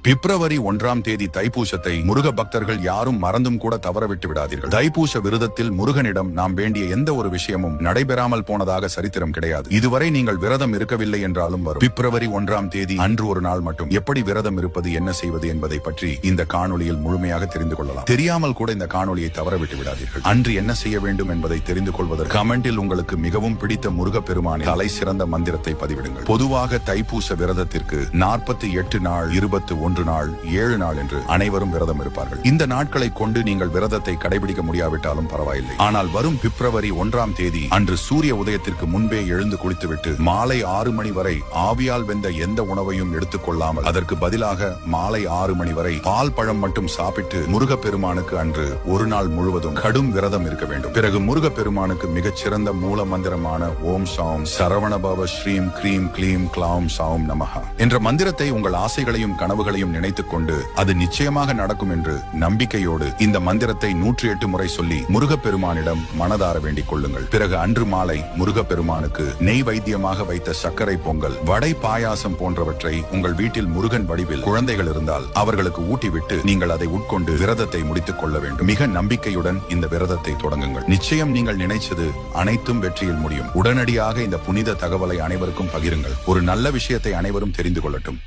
பிப்ரவரி 1ஆம் தேதி தைப்பூசத்தை முருக பக்தர்கள் யாரும் மறந்தும் கூட தவறவிட்டு விடாதீர்கள். தைப்பூச விரதத்தில் முருகனிடம் நாம் வேண்டிய எந்த ஒரு விஷயமும் நடைபெறாமல் போனதாக சரித்திரம் கிடையாது. இதுவரை நீங்கள் விரதம் இருக்கவில்லை என்றாலும் வரும் பிப்ரவரி 1ஆம் தேதி அன்று ஒரு நாள் மட்டும் எப்படி விரதம் இருப்பது, என்ன செய்வது என்பதை பற்றி இந்த காணொளியில் முழுமையாக தெரிந்து கொள்ளலாம். தெரியாமல் கூட இந்த காணொளியை தவறவிட்டு விடாதீர்கள். அன்று என்ன செய்ய வேண்டும் என்பதை தெரிந்து கொள்வதற்கு கமெண்டில் உங்களுக்கு மிகவும் பிடித்த முருகப்பெருமானின் தலை சிறந்த மந்திரத்தை பதிவிடுங்கள். பொதுவாக தைப்பூச விரதத்திற்கு 48 நாள், 21 நாள், 7 நாள் என்று அனைவரும் விரதம் இருப்பார்கள். இந்த நாட்களை கொண்டு நீங்கள் விரதத்தை கடைபிடிக்க முடியாவிட்டாலும் பரவாயில்லை. ஆனால் வரும் பிப்ரவரி 1ஆம் தேதி அன்று சூரிய உதயத்திற்கு முன்பே எழுந்து குளித்துவிட்டு மாலை 6 மணி வரை ஆவியால் வெந்த எந்த உணவையும் எடுத்துக் கொள்ளாமல் அதற்கு பதிலாக மாலை 6 மணி வரை பால் பழம் மட்டும் சாப்பிட்டு முருகப்பெருமானுக்கு அன்று ஒரு நாள் முழுவதும் கடும் விரதம் இருக்க வேண்டும். பிறகு முருகப்பெருமானுக்கு மிகச் சிறந்த மூல மந்திரமான ஓம் சாம் சரவணபவ ஸ்ரீம் க்ரீம் க்ளீம் க்ளௌம் சாம் நமஹ என்ற மந்திரத்தை உங்கள் ஆசைகளையும் கனவுகளையும் நினைத்துக் கொண்டு அது நிச்சயமாக நடக்கும் என்று நம்பிக்கையோடு இந்த மந்திரத்தை 108 முறை சொல்லி முருகப்பெருமானிடம் மனதார வேண்டிக் கொள்ளுங்கள். பிறகு அன்று மாலை முருகப்பெருமானுக்கு நெய் வைத்தியமாக வைத்த சர்க்கரை பொங்கல், வடை, பாயாசம் போன்றவற்றை உங்கள் வீட்டில் முருகன் வடிவில் குழந்தைகள் இருந்தால் அவர்களுக்கு ஊட்டிவிட்டு நீங்கள் அதை உட்கொண்டு விரதத்தை முடித்துக் கொள்ள வேண்டும். மிக நம்பிக்கையுடன் இந்த விரதத்தை தொடங்குங்கள். நிச்சயம் நீங்கள் நினைச்சது அனைத்தும் வெற்றியில் முடியும். உடனடியாக இந்த புனித தகவலை அனைவருக்கும் பகிருங்கள். ஒரு நல்ல விஷயத்தை அனைவரும் தெரிந்து கொள்ளட்டும்.